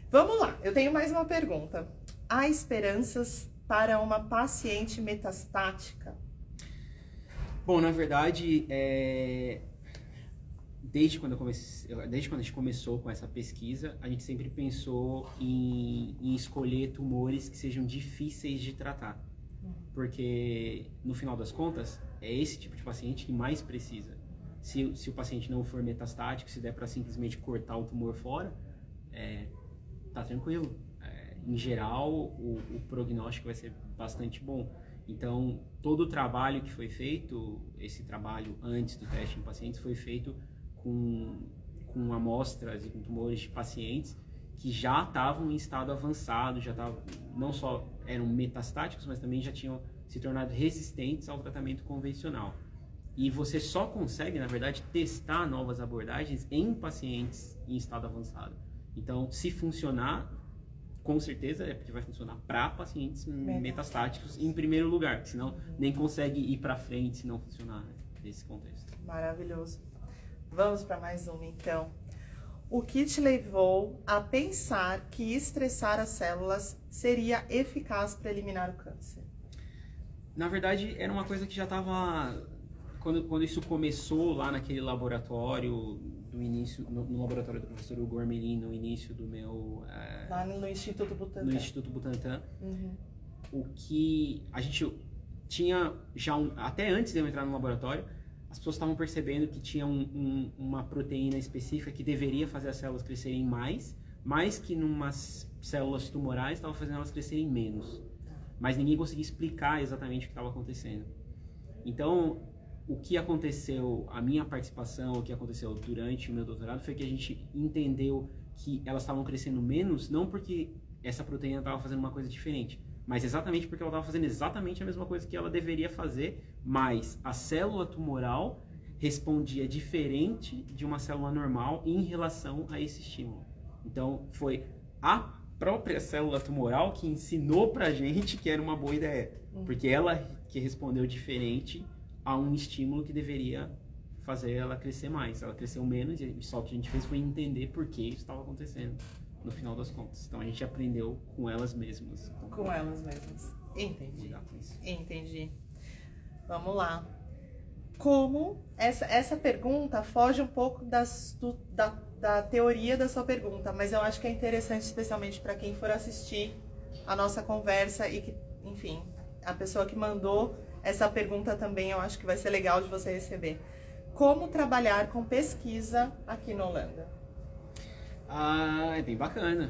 Vamos lá, eu tenho mais uma pergunta. Há esperanças para uma paciente metastática? Bom, na verdade, desde quando a gente começou com essa pesquisa, a gente sempre pensou em escolher tumores que sejam difíceis de tratar. Porque, no final das contas, é esse tipo de paciente que mais precisa. Se o paciente não for metastático, se der para simplesmente cortar o tumor fora, tá tranquilo. Em geral, o prognóstico vai ser bastante bom. Então, todo o trabalho que foi feito, esse trabalho antes do teste em pacientes, foi feito com amostras e com tumores de pacientes que já estavam em estado avançado, não só eram metastáticos, mas também já tinham se tornado resistentes ao tratamento convencional. E você só consegue, na verdade, testar novas abordagens em pacientes em estado avançado. Então, se funcionar, com certeza é porque vai funcionar para pacientes metastáticos em primeiro lugar, porque senão nem consegue ir para frente se não funcionar nesse contexto. Maravilhoso. Vamos para mais uma, então. O que te levou a pensar que estressar as células seria eficaz para eliminar o câncer? Na verdade, era uma coisa que já estava... Quando isso começou lá naquele laboratório do início, no laboratório do professor Hugo Armelin, no início do meu... lá no Instituto Butantan. No Instituto Butantan. O que a gente tinha já... até antes de eu entrar no laboratório, as pessoas estavam percebendo que tinha uma proteína específica que deveria fazer as células crescerem mais que numas células tumorais estava fazendo elas crescerem menos. Mas ninguém conseguia explicar exatamente o que estava acontecendo. Então, o que aconteceu, a minha participação, o que aconteceu durante o meu doutorado foi que a gente entendeu que elas estavam crescendo menos, não porque essa proteína estava fazendo uma coisa diferente, mas exatamente porque ela estava fazendo exatamente a mesma coisa que ela deveria fazer, mas a célula tumoral respondia diferente de uma célula normal em relação a esse estímulo. Então, foi a própria célula tumoral que ensinou pra gente que era uma boa ideia, porque ela que respondeu diferente a um estímulo que deveria fazer ela crescer mais. Ela cresceu menos e só o que a gente fez foi entender por que isso estava acontecendo, no final das contas. Então, a gente aprendeu com elas mesmas. Com elas mesmas. Entendi. Entendi. Vamos lá. Como essa pergunta foge um pouco da teoria da sua pergunta, mas eu acho que é interessante, especialmente para quem for assistir a nossa conversa e que, enfim, a pessoa que mandou essa pergunta também eu acho que vai ser legal de você receber. Como trabalhar com pesquisa aqui na Holanda? É bem bacana.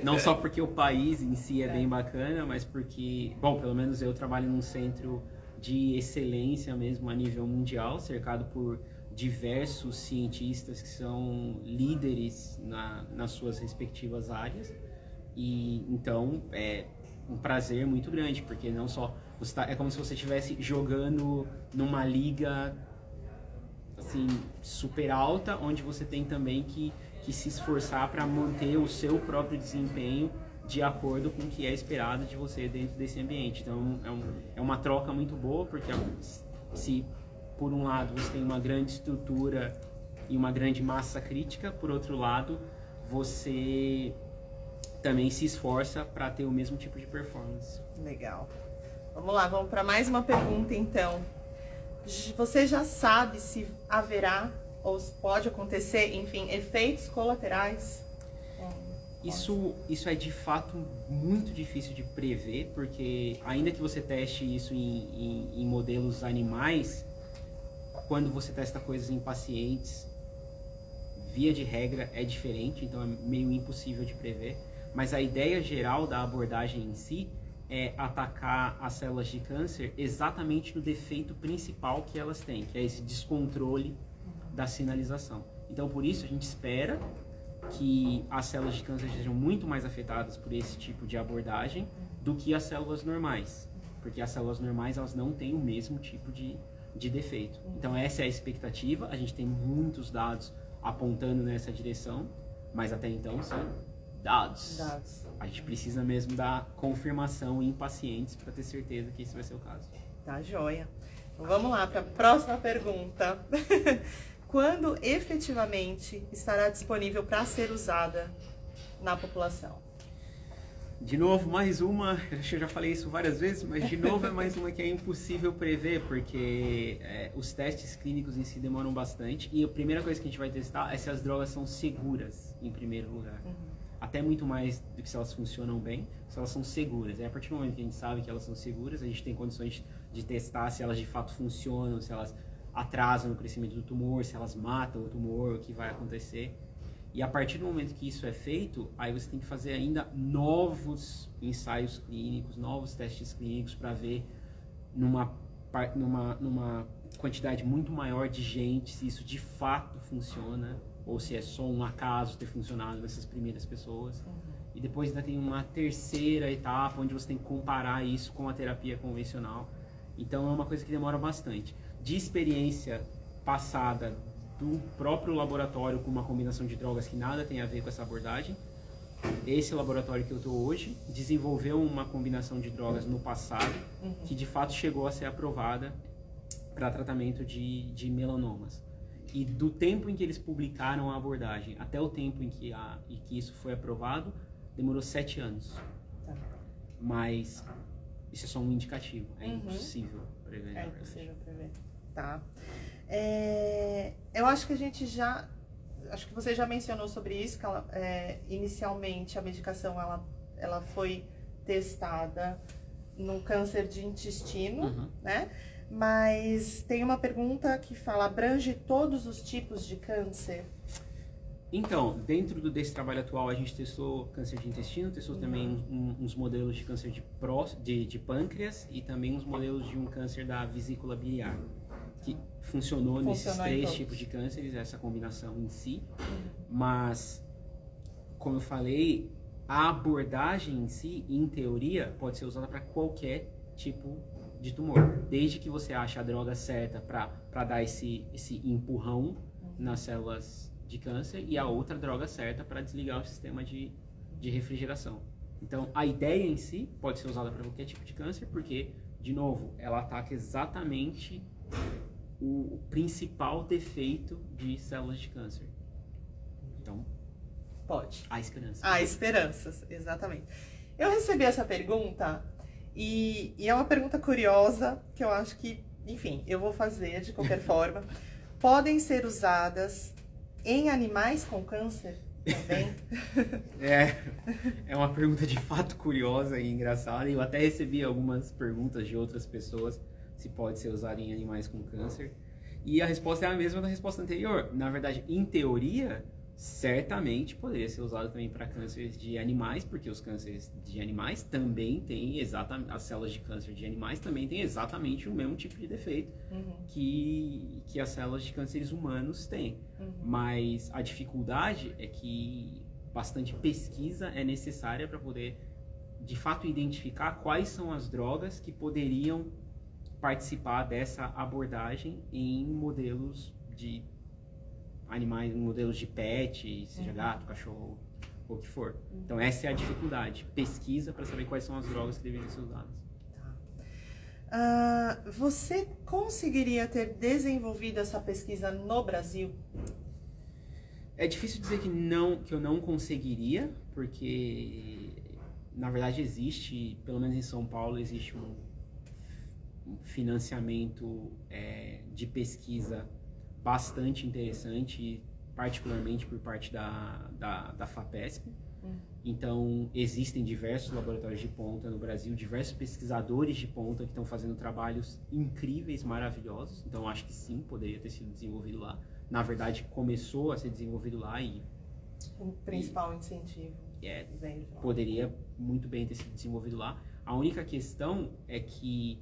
Não só porque o país em si é bem bacana, mas porque, bom, pelo menos eu trabalho num centro de excelência mesmo a nível mundial, cercado por diversos cientistas que são líderes nas suas respectivas áreas. E então é um prazer muito grande, porque não só é como se você estivesse jogando numa liga assim super alta, onde você tem também que se esforçar para manter o seu próprio desempenho de acordo com o que é esperado de você dentro desse ambiente. Então é uma troca muito boa, porque se por um lado você tem uma grande estrutura e uma grande massa crítica, por outro lado você também se esforça para ter o mesmo tipo de performance. Legal. Vamos lá, vamos para mais uma pergunta então. Você já sabe se haverá ou pode acontecer, enfim, efeitos colaterais? Isso é de fato muito difícil de prever, porque ainda que você teste isso em modelos animais, quando você testa coisas em pacientes, via de regra é diferente, então é meio impossível de prever. Mas a ideia geral da abordagem em si é atacar as células de câncer exatamente no defeito principal que elas têm, que é esse descontrole da sinalização. Então, por isso, a gente espera que as células de câncer sejam muito mais afetadas por esse tipo de abordagem do que as células normais. Porque as células normais, elas não têm o mesmo tipo de defeito. Então, essa é a expectativa. A gente tem muitos dados apontando nessa direção, mas até então são dados. A gente precisa mesmo da confirmação em pacientes para ter certeza que esse vai ser o caso. Tá joia. Então, vamos lá para a próxima pergunta. Quando efetivamente estará disponível para ser usada na população? De novo, mais uma, eu já falei isso várias vezes, mas de novo é mais uma que é impossível prever, porque os testes clínicos em si demoram bastante, e a primeira coisa que a gente vai testar é se as drogas são seguras, em primeiro lugar. Até muito mais do que se elas funcionam bem, se elas são seguras. E a partir do momento que a gente sabe que elas são seguras, a gente tem condições de testar se elas de fato funcionam, se elas atrasam o crescimento do tumor, se elas matam o tumor, o que vai acontecer. E a partir do momento que isso é feito, aí você tem que fazer ainda novos ensaios clínicos, novos testes clínicos para ver numa quantidade muito maior de gente se isso de fato funciona ou se é só um acaso ter funcionado nessas primeiras pessoas. E depois ainda tem uma terceira etapa onde você tem que comparar isso com a terapia convencional. Então é uma coisa que demora bastante. De experiência passada do próprio laboratório com uma combinação de drogas que nada tem a ver com essa abordagem, esse laboratório que eu estou hoje desenvolveu uma combinação de drogas no passado que de fato chegou a ser aprovada para tratamento de melanomas. E do tempo em que eles publicaram a abordagem até o tempo em que isso foi aprovado, demorou 7 anos. Tá. Mas isso é só um indicativo, é impossível prever. É impossível prever. Tá. Eu acho que acho que você já mencionou sobre isso, que inicialmente a medicação ela foi testada no câncer de intestino, né? Mas tem uma pergunta que fala, abrange todos os tipos de câncer? Então, dentro desse trabalho atual, a gente testou câncer de intestino, testou também uns modelos de câncer de pâncreas e também uns modelos de um câncer da vesícula biliar, que funcionou nesses 3 tipos de cânceres, essa combinação em si. Mas, como eu falei, a abordagem em si, em teoria, pode ser usada para qualquer tipo de tumor, desde que você ache a droga certa para dar esse empurrão nas células de câncer e a outra droga certa para desligar o sistema de refrigeração. Então, a ideia em si pode ser usada para qualquer tipo de câncer, porque, de novo, ela ataca exatamente o principal defeito de células de câncer. Então, pode. Há esperança. Há esperanças, exatamente. Eu recebi essa pergunta e é uma pergunta curiosa que eu acho que, enfim, eu vou fazer de qualquer forma. Podem ser em animais com câncer também? É uma pergunta de fato curiosa e engraçada. Eu até recebi algumas perguntas de outras pessoas se pode ser usado em animais com câncer. E a resposta é a mesma da resposta anterior. Na verdade, em teoria, certamente poderia ser usado também para cânceres de animais, porque os cânceres de animais também têm exatamente, as células de câncer de animais também têm exatamente o mesmo tipo de defeito que as células de cânceres humanos têm. Mas a dificuldade é que bastante pesquisa é necessária para poder, de fato, identificar quais são as drogas que poderiam participar dessa abordagem em modelos de animais, modelos de pet, seja gato, cachorro, ou o que for. Então essa é a dificuldade, pesquisa para saber quais são as drogas que deveriam ser usadas. Você conseguiria ter desenvolvido essa pesquisa no Brasil? É difícil dizer que eu não conseguiria, porque na verdade existe, pelo menos em São Paulo, existe um financiamento de pesquisa bastante interessante, particularmente por parte da FAPESP. Então, existem diversos laboratórios de ponta no Brasil, diversos pesquisadores de ponta que estão fazendo trabalhos incríveis, maravilhosos. Então, acho que sim, poderia ter sido desenvolvido lá. Na verdade, começou a ser desenvolvido lá e... O principal incentivo. Poderia muito bem ter sido desenvolvido lá. A única questão é que,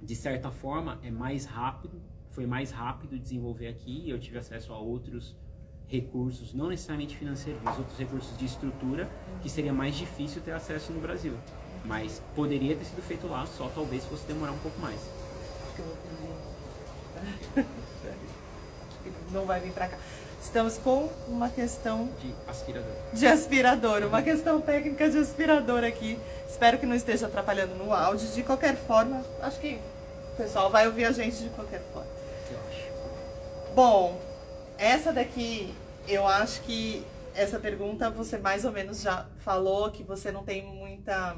de certa forma, foi mais rápido desenvolver aqui. Eu tive acesso a outros recursos, não necessariamente financeiros, mas outros recursos de estrutura, que seria mais difícil ter acesso no Brasil. Mas poderia ter sido feito lá, só talvez fosse demorar um pouco mais. Acho que eu vou pedir. Não vai vir para cá. Estamos com uma questão de aspirador, uma questão técnica de aspirador aqui. Espero que não esteja atrapalhando no áudio. De qualquer forma, acho que o pessoal vai ouvir a gente de qualquer forma. Eu acho. Bom, essa daqui, eu acho que essa pergunta você mais ou menos já falou, que você não tem muita...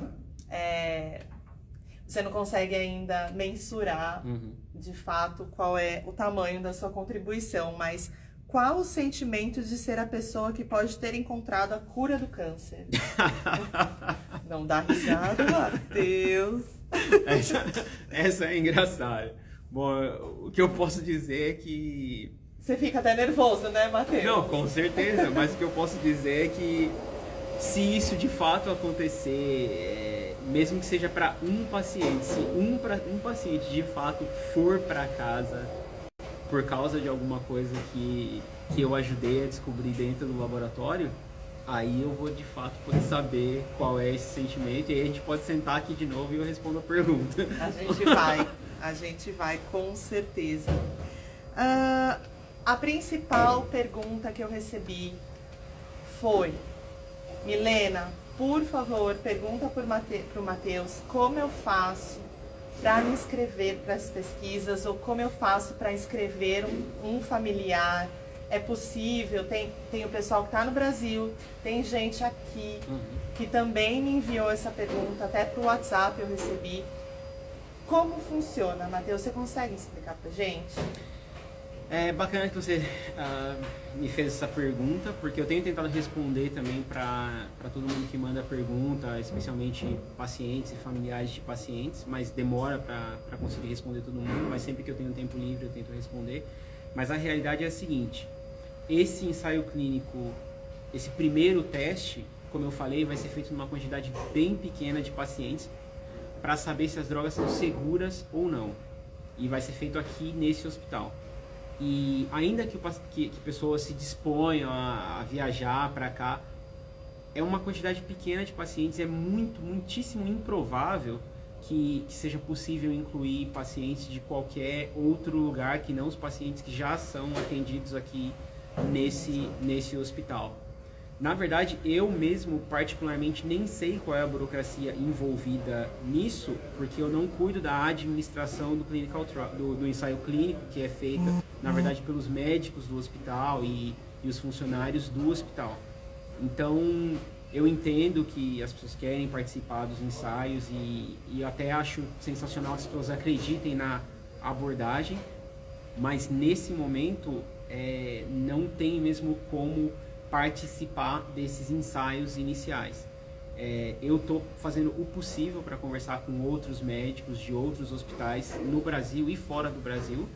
você não consegue ainda mensurar de fato qual é o tamanho da sua contribuição, mas qual o sentimento de ser a pessoa que pode ter encontrado a cura do câncer? Não dá risada, Matheus. Essa é engraçada. Bom, o que eu posso dizer é que... Você fica até nervoso, né, Matheus? Não, com certeza, mas o que eu posso dizer é que se isso de fato acontecer, mesmo que seja para um paciente, se um paciente de fato for para casa por causa de alguma coisa que eu ajudei a descobrir dentro do laboratório, aí eu vou de fato poder saber qual é esse sentimento, e aí a gente pode sentar aqui de novo e eu respondo a pergunta. A gente vai com certeza. A principal pergunta que eu recebi foi: Milena, por favor, pergunta para o Matheus como eu faço para me inscrever para as pesquisas, ou como eu faço para inscrever um familiar. É possível? Tem o pessoal que está no Brasil, tem gente aqui que também me enviou essa pergunta, até para o WhatsApp eu recebi. Como funciona, Matheus? Você consegue explicar para gente? É bacana que você me fez essa pergunta, porque eu tenho tentado responder também para todo mundo que manda pergunta, especialmente pacientes e familiares de pacientes, mas demora para conseguir responder todo mundo, mas sempre que eu tenho tempo livre eu tento responder. Mas a realidade é a seguinte: esse ensaio clínico, esse primeiro teste, como eu falei, vai ser feito numa quantidade bem pequena de pacientes para saber se as drogas são seguras ou não. E vai ser feito aqui nesse hospital. E ainda que pessoas se disponham a viajar para cá, é uma quantidade pequena de pacientes, é muitíssimo improvável que seja possível incluir pacientes de qualquer outro lugar que não os pacientes que já são atendidos aqui nesse hospital. Na verdade, eu mesmo particularmente nem sei qual é a burocracia envolvida nisso, porque eu não cuido da administração do do ensaio clínico, que é feita, na verdade, pelos médicos do hospital e os funcionários do hospital. Então, eu entendo que as pessoas querem participar dos ensaios e eu até acho sensacional que as pessoas acreditem na abordagem, mas nesse momento não tem mesmo como participar desses ensaios iniciais. Eu estou fazendo o possível para conversar com outros médicos de outros hospitais no Brasil e fora do Brasil,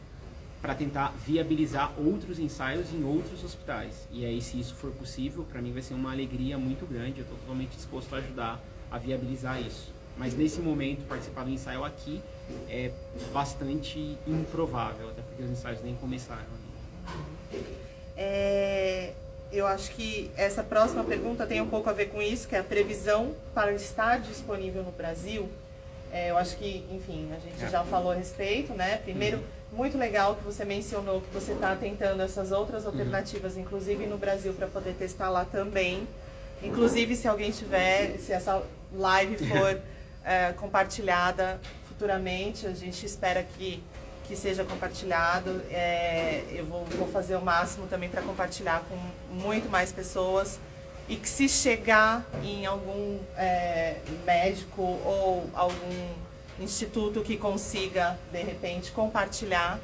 para tentar viabilizar outros ensaios em outros hospitais. E aí, se isso for possível, para mim vai ser uma alegria muito grande. Eu estou totalmente disposto a ajudar a viabilizar isso. Mas nesse momento, participar do ensaio aqui é bastante improvável, até porque os ensaios nem começaram. Eu acho que essa próxima pergunta tem um pouco a ver com isso, que é a previsão para estar disponível no Brasil. Eu acho que, enfim, a gente já falou a respeito, né? Primeiro, muito legal que você mencionou que você está tentando essas outras alternativas, inclusive no Brasil, para poder testar lá também. Inclusive, se alguém tiver, se essa live for compartilhada futuramente, a gente espera que seja compartilhado. Eu vou fazer o máximo também para compartilhar com muito mais pessoas, e que se chegar em algum médico ou algum instituto que consiga, de repente, compartilhar,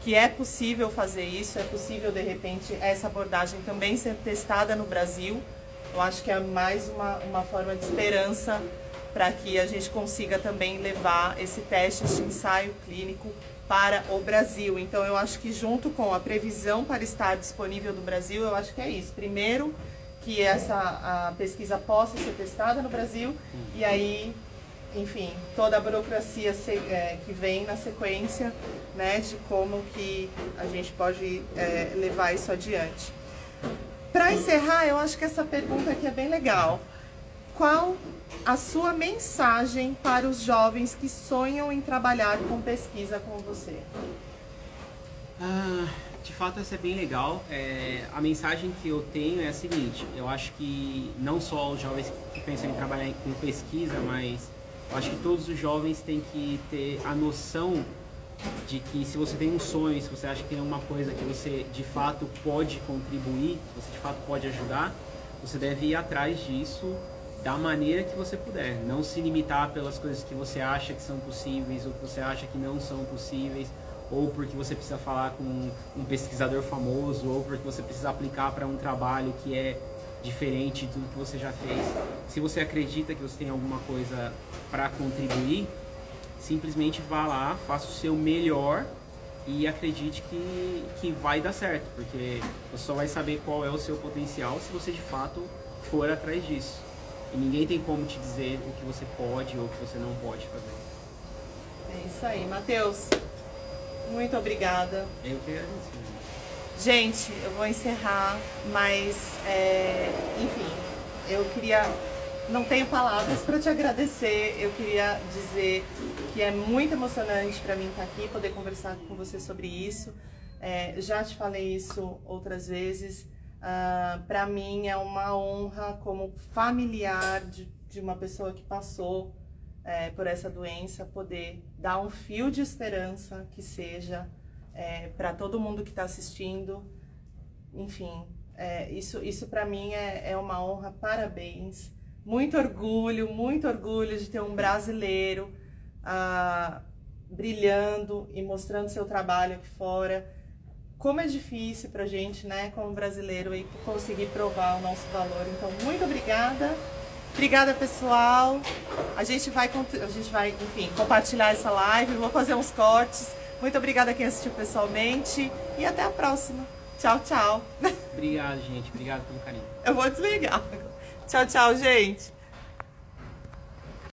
que é possível fazer isso, é possível, de repente, essa abordagem também ser testada no Brasil. Eu acho que é mais uma forma de esperança para que a gente consiga também levar esse teste, esse ensaio clínico para o Brasil. Então, eu acho que junto com a previsão para estar disponível no Brasil, eu acho que é isso. Primeiro, que a pesquisa possa ser testada no Brasil, e aí, enfim, toda a burocracia que vem na sequência, né, de como que a gente pode levar isso adiante. Para encerrar, eu acho que essa pergunta aqui é bem legal. Qual a sua mensagem para os jovens que sonham em trabalhar com pesquisa com você? De fato, essa é bem legal. A mensagem que eu tenho é a seguinte: eu acho que não só os jovens que pensam em trabalhar com pesquisa, mas eu acho que todos os jovens têm que ter a noção de que se você tem um sonho, se você acha que tem uma coisa que você de fato pode contribuir, que você de fato pode ajudar, você deve ir atrás disso da maneira que você puder. Não se limitar pelas coisas que você acha que são possíveis ou que você acha que não são possíveis, ou porque você precisa falar com um pesquisador famoso, ou porque você precisa aplicar para um trabalho que é diferente de tudo que você já fez. Se você acredita que você tem alguma coisa para contribuir, simplesmente vá lá, faça o seu melhor e acredite que vai dar certo, porque você só vai saber qual é o seu potencial se você de fato for atrás disso. E ninguém tem como te dizer o que você pode ou o que você não pode fazer. É isso aí, Matheus. Muito obrigada. Eu que agradeço. Gente, eu vou encerrar, mas, enfim, eu queria... Não tenho palavras para te agradecer. Eu queria dizer que é muito emocionante para mim estar aqui, poder conversar com você sobre isso. Já te falei isso outras vezes. Para mim é uma honra, como familiar de uma pessoa que passou por essa doença, poder dar um fio de esperança que seja para todo mundo que está assistindo. Enfim, isso para mim é uma honra. Parabéns. Muito orgulho de ter um brasileiro brilhando e mostrando seu trabalho aqui fora. Como é difícil pra gente, né, como brasileiro, aí, conseguir provar o nosso valor. Então, muito obrigada. Obrigada, pessoal. A gente vai, enfim, compartilhar essa live. Vou fazer uns cortes. Muito obrigada a quem assistiu pessoalmente. E até a próxima. Tchau, tchau. Obrigado, gente. Obrigado pelo carinho. Eu vou desligar. Tchau, tchau, gente.